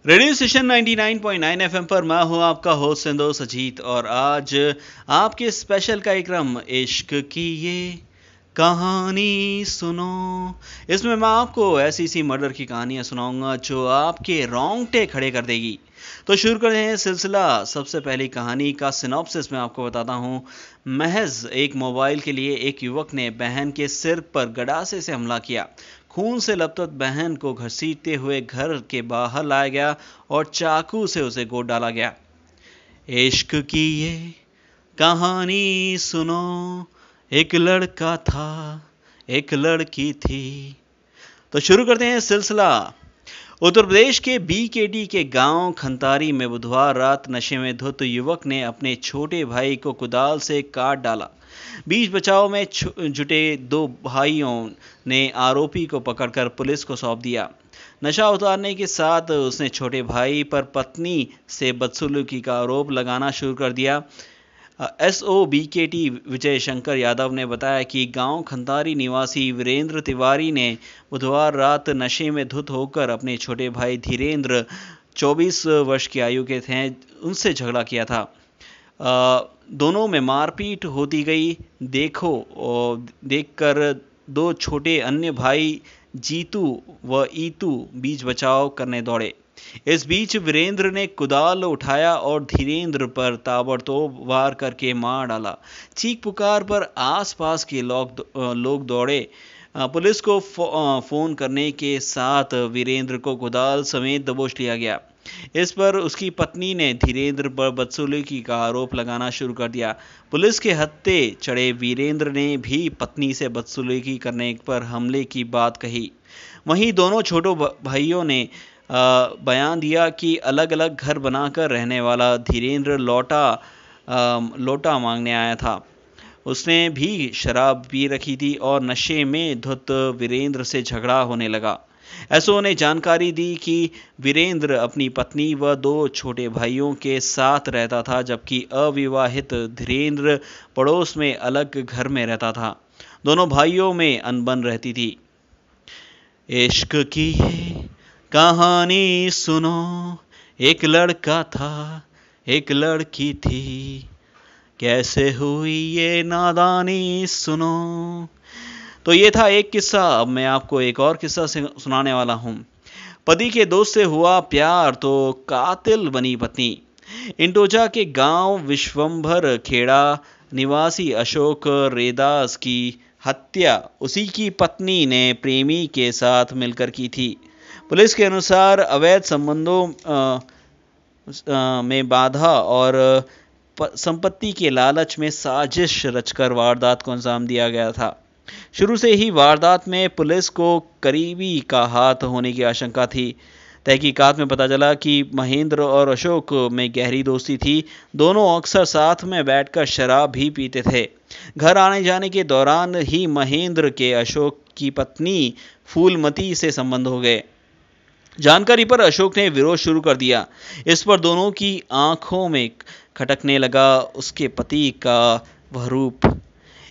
Radio station 99.9 FM पर मैं हूं आपका होस्ट संदोष अजीत और आज आपके स्पेशल कार्यक्रम इश्क की ये कहानी सुनो। इसमें मैं आपको ऐसी सी मर्डर की कहानियां सुनाऊंगा जो आपके रोंगटे खड़े कर देगी। तो शुरू करते हैं सिलसिला। सबसे पहली कहानी का सिनॉप्सिस मैं आपको बताता हूं। महज एक मोबाइल के लिए एक युवक ने बहन के सिर पर गड़ासे से हमला किया। खून से लथपथ बहन को घसीटते हुए घर के बाहर लाया गया और चाकू से उसे गोद डाला गया। इश्क की ये कहानी सुनो। एक लड़का था, एक लड़की थी। तो शुरू करते हैं सिलसिला। उत्तर प्रदेश के बीकेडी के गांव खंतारी में बुधवार रात नशे में धुत युवक ने अपने छोटे भाई को कुदाल से काट डाला। बीच बचाव में जुटे दो भाइयों ने आरोपी को पकड़कर पुलिस को सौंप दिया। नशा उतारने के साथ उसने छोटे भाई पर पत्नी से बदसलूकी का आरोप लगाना शुरू कर दिया। एसओ बीकेटी विजय शंकर यादव ने बताया कि गांव खंतारी निवासी वीरेंद्र तिवारी ने बुधवार रात नशे में धुत होकर अपने छोटे भाई धीरेंद्र 24 वर्ष की आयु के थे उनसे झगड़ा किया था। दोनों में मारपीट होती गई। देखकर दो छोटे अन्य भाई जीतू व ईतू बीच बचाव करने दौड़े। इस बीच वीरेंद्र ने कुदाल उठाया और धीरेंद्र पर ताबड़तोड़ वार करके मार डाला। चीख पुकार पर आसपास के लोग दौड़े। पुलिस को फोन करने के साथ वीरेंद्र को कुदाल समेत दबोच लिया गया। इस पर उसकी पत्नी ने धीरेंद्र पर बदसलूकी का आरोप लगाना शुरू कर दिया। पुलिस के हत्थे चढ़े वीरेंद्र ने भी पत्नी से बदसलूकी करने पर हमले की बात कही। वहीं दोनों छोटे भाइयों ने बयान दिया कि अलग अलग घर बनाकर रहने वाला धीरेंद्र लौटा मांगने आया था। उसने भी शराब पी रखी थी और नशे में धुत वीरेंद्र से झगड़ा होने लगा। एसओ ने जानकारी दी कि वीरेंद्र अपनी पत्नी व दो छोटे भाइयों के साथ रहता था, जबकि अविवाहित धीरेंद्र पड़ोस में अलग घर में रहता था। दोनों भाइयों में अनबन रहती थी। इश्क की ये कहानी सुनो। एक लड़का था, एक लड़की थी। कैसे हुई ये नादानी सुनो। तो ये था एक किस्सा। अब मैं आपको एक और किस्सा सुनाने वाला हूँ। पति के दोस्त से हुआ प्यार तो कातिल बनी पत्नी। इंटोजा के गांव विश्वंभर खेड़ा निवासी अशोक रेदास की हत्या उसी की पत्नी ने प्रेमी के साथ मिलकर की थी। पुलिस के अनुसार अवैध संबंधों में बाधा और संपत्ति के लालच में साजिश रचकर वारदात को अंजाम दिया गया था। शुरू से ही वारदात में पुलिस को करीबी का हाथ होने की आशंका थी। तहकीकात में पता चला कि महेंद्र और अशोक में गहरी दोस्ती थी। दोनों अक्सर साथ में बैठकर शराब भी पीते थे। घर आने जाने के दौरान ही महेंद्र के अशोक की पत्नी फूलमती से संबंध हो गए। जानकारी पर अशोक ने विरोध शुरू कर दिया। इस पर दोनों की आंखों में खटकने लगा उसके पति का वह रूप।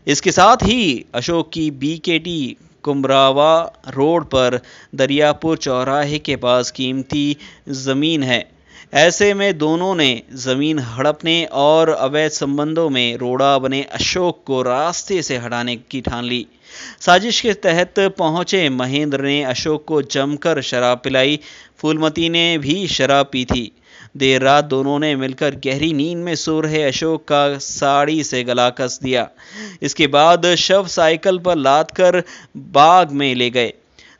इसके साथ ही अशोक की बीकेटी कुमरावा रोड पर दरियापुर चौराहे के पास कीमती ज़मीन है। ऐसे में दोनों ने ज़मीन हड़पने और अवैध संबंधों में रोड़ा बने अशोक को रास्ते से हटाने की ठान ली। साजिश के तहत पहुंचे महेंद्र ने अशोक को जमकर शराब पिलाई। फूलमती ने भी शराब पी थी। देर रात दोनों ने मिलकर गहरी नींद में सो रहे अशोक का साड़ी से गला कस दिया। इसके बाद शव साइकिल पर लादकर बाग में ले गए।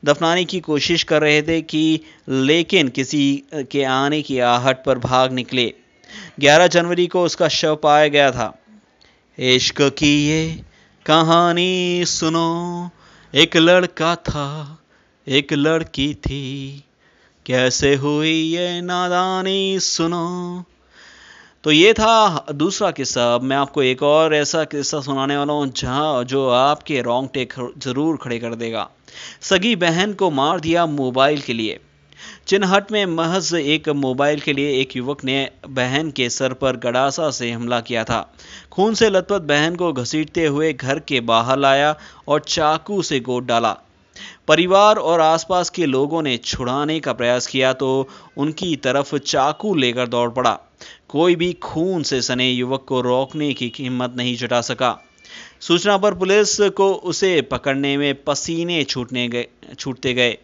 दफनाने की कोशिश कर रहे थे कि लेकिन किसी के आने की आहट पर भाग निकले। 11 जनवरी को उसका शव पाया गया था। इश्क की ये कहानी सुनो। एक लड़का था, एक लड़की थी। कैसे हुई ये नादानी सुनो। तो ये था दूसरा किस्सा। अब मैं आपको एक और ऐसा किस्सा सुनाने वाला हूँ जो आपके रोंगटे जरूर खड़े कर देगा। सगी बहन को मार दिया मोबाइल के लिए। चिन्हट में महज एक मोबाइल के लिए एक युवक ने बहन के सर पर गड़ासा से हमला किया था। खून से लथपथ बहन को घसीटते हुए घर के बाहर लाया और चाकू से गोद डाला। परिवार और आसपास के लोगों ने छुड़ाने का प्रयास किया तो उनकी तरफ चाकू लेकर दौड़ पड़ा। कोई भी खून से सने युवक को रोकने की हिम्मत नहीं जुटा सका। सूचना पर पुलिस को उसे पकड़ने में पसीने छूटते गए।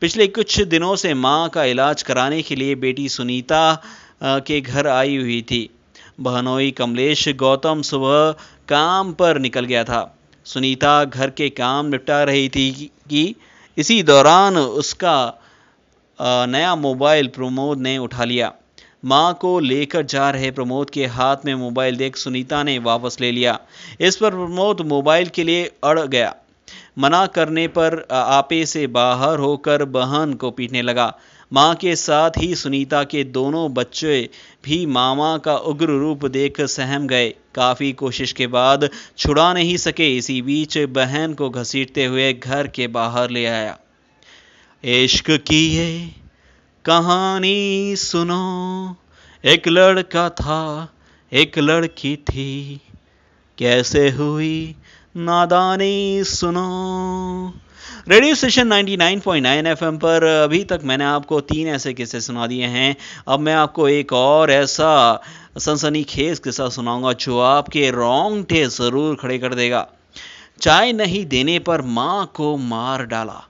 पिछले कुछ दिनों से मां का इलाज कराने के लिए बेटी सुनीता के घर आई हुई थी। बहनोई कमलेश गौतम सुबह काम पर निकल गया था। सुनीता घर के काम निपटा रही थी कि इसी दौरान उसका नया मोबाइल प्रमोद ने उठा लिया। मां को लेकर जा रहे प्रमोद के हाथ में मोबाइल देख सुनीता ने वापस ले लिया। इस पर प्रमोद मोबाइल के लिए अड़ गया। मना करने पर आपे से बाहर होकर बहन को पीटने लगा। मां के साथ ही सुनीता के दोनों बच्चे भी मामा का उग्र रूप देख सहम गए। काफी कोशिश के बाद छुड़ा नहीं सके। इसी बीच बहन को घसीटते हुए घर के बाहर ले आया। इश्क की ये कहानी सुनो, एक लड़का था एक लड़की थी, कैसे हुई नादानी सुनो। रेडियो स्टेशन 99.9 एफएम पर अभी तक मैंने आपको 3 ऐसे किस्से सुना दिए हैं। अब मैं आपको एक और ऐसा सनसनीखेज किस्सा सुनाऊंगा जो आपके रोंगटे जरूर खड़े कर देगा। चाय नहीं देने पर मां को मार डाला।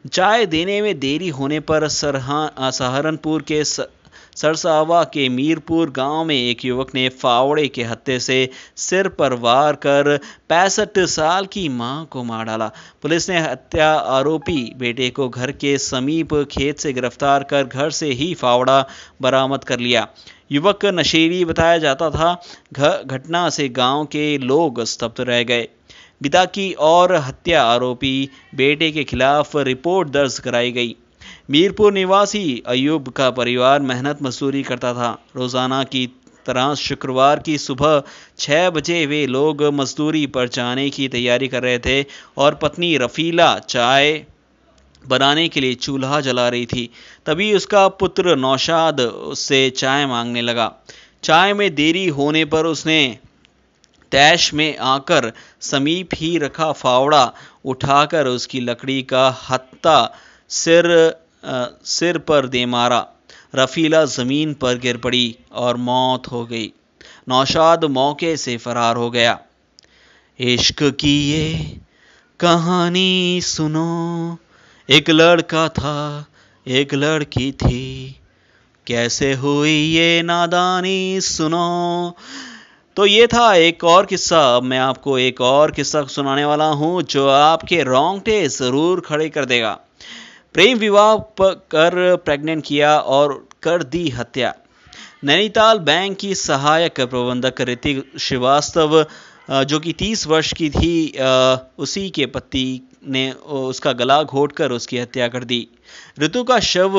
चाय देने में देरी होने पर सहारनपुर के सरसावा के मीरपुर गांव में एक युवक ने फावड़े के हत्थे से सिर पर वार कर 65 साल की मां को मार डाला। पुलिस ने हत्या आरोपी बेटे को घर के समीप खेत से गिरफ्तार कर घर से ही फावड़ा बरामद कर लिया। युवक नशेड़ी बताया जाता था। घटना से गांव के लोग स्तब्ध रह गए। पिता की और हत्या आरोपी बेटे के खिलाफ रिपोर्ट दर्ज कराई गई। मीरपुर निवासी अयूब का परिवार मेहनत मजदूरी करता था। रोजाना की तरह शुक्रवार की सुबह 6 बजे वे लोग मजदूरी पर जाने की तैयारी कर रहे थे और पत्नी रफीला चाय बनाने के लिए चूल्हा जला रही थी। तभी उसका पुत्र नौशाद उससे चाय मांगने लगा। चाय में देरी होने पर उसने तैश में आकर समीप ही रखा फावड़ा उठाकर उसकी लकड़ी का हत्था सिर पर दे मारा। रफीला जमीन पर गिर पड़ी और मौत हो गई। नौशाद मौके से फरार हो गया। इश्क की ये कहानी सुनो, एक लड़का था एक लड़की थी, कैसे हुई ये नादानी सुनो। तो ये था एक और किस्सा। अब मैं आपको एक और किस्सा सुनाने वाला हूं जो आपके रोंगटे जरूर खड़े कर देगा। प्रेम विवाह कर प्रेग्नेंट किया और कर दी हत्या। नैनीताल बैंक की सहायक प्रबंधक ऋतिक श्रीवास्तव जो कि 30 वर्ष की थी, उसी के पति ने उसका गला घोंटकर उसकी हत्या कर दी। ऋतु का शव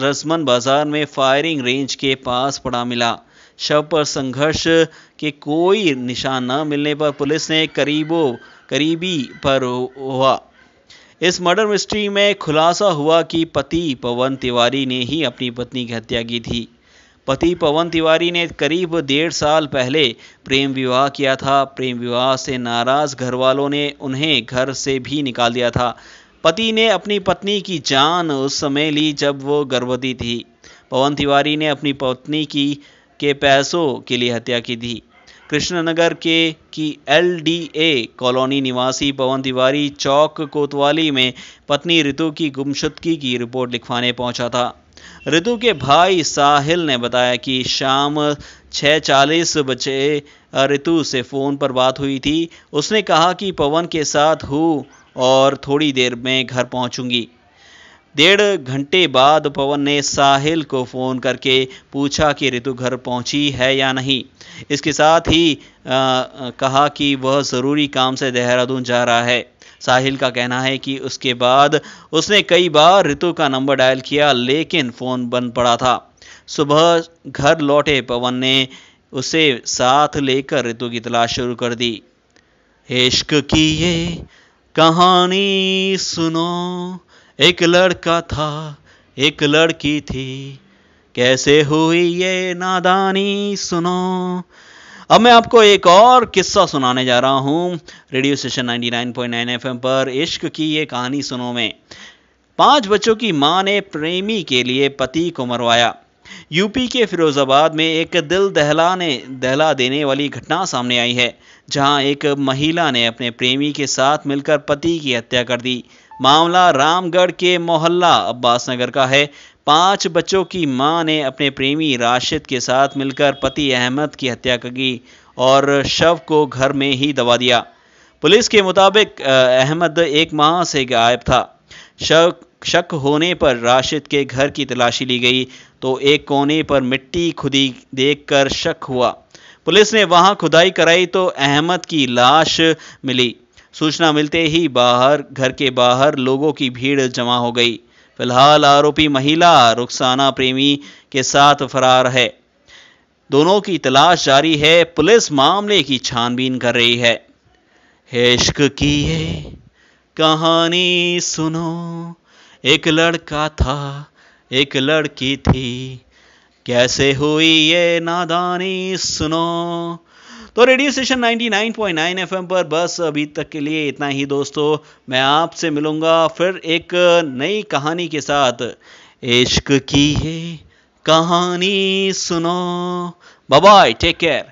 रजमन बाजार में फायरिंग रेंज के पास पड़ा मिला। शव पर संघर्ष के कोई निशान न मिलने पर पुलिस ने करीबी पर हुआ। इस मर्डर मिस्ट्री में खुलासा हुआ कि पति पवन तिवारी ने ही अपनी पत्नी की हत्या की थी। पति पवन तिवारी ने करीब 1.5 साल पहले प्रेम विवाह किया था। प्रेम विवाह से नाराज घरवालों ने उन्हें घर से भी निकाल दिया था। पति ने अपनी पत्नी की जान उस समय ली जब वो गर्भवती थी। पवन तिवारी ने अपनी पत्नी के पैसों के लिए हत्या की थी। कृष्णनगर की LDA कॉलोनी निवासी पवन तिवारी चौक कोतवाली में पत्नी ऋतु की गुमशुदगी की रिपोर्ट लिखवाने पहुंचा था। ऋतु के भाई साहिल ने बताया कि शाम 6:40 बजे ऋतु से फ़ोन पर बात हुई थी। उसने कहा कि पवन के साथ हूँ और थोड़ी देर में घर पहुंचूंगी। 1.5 घंटे बाद पवन ने साहिल को फ़ोन करके पूछा कि ऋतु घर पहुंची है या नहीं। इसके साथ ही कहा कि वह ज़रूरी काम से देहरादून जा रहा है। साहिल का कहना है कि उसके बाद उसने कई बार ऋतु का नंबर डायल किया लेकिन फ़ोन बंद पड़ा था। सुबह घर लौटे पवन ने उसे साथ लेकर ऋतु की तलाश शुरू कर दी। इश्क की ये कहानी सुनो, एक लड़का था एक लड़की थी, कैसे हुई ये नादानी सुनो। अब मैं आपको एक और किस्सा सुनाने जा रहा हूं रेडियो स्टेशन 99.9 एफएम पर। इश्क की ये कहानी सुनो में। 5 बच्चों की मां ने प्रेमी के लिए पति को मरवाया। यूपी के फिरोजाबाद में एक दिल दहला देने वाली घटना सामने आई है, जहां एक महिला ने अपने प्रेमी के साथ मिलकर पति की हत्या कर दी। मामला रामगढ़ के मोहल्ला अब्बास नगर का है। 5 बच्चों की मां ने अपने प्रेमी राशिद के साथ मिलकर पति अहमद की हत्या की और शव को घर में ही दबा दिया। पुलिस के मुताबिक अहमद 1 माह से गायब था। शक होने पर राशिद के घर की तलाशी ली गई तो एक कोने पर मिट्टी खुदी देखकर शक हुआ। पुलिस ने वहां खुदाई कराई तो अहमद की लाश मिली। सूचना मिलते ही घर के बाहर लोगों की भीड़ जमा हो गई। फिलहाल आरोपी महिला रुखसाना प्रेमी के साथ फरार है। दोनों की तलाश जारी है। पुलिस मामले की छानबीन कर रही है। इश्क की ये कहानी सुनो, एक लड़का था एक लड़की थी, कैसे हुई ये नादानी सुनो। तो रेडियो स्टेशन 99.9 एफएम पर बस अभी तक के लिए इतना ही दोस्तों। मैं आपसे मिलूंगा फिर एक नई कहानी के साथ। इश्क की ये कहानी सुनो। Bye bye, take care.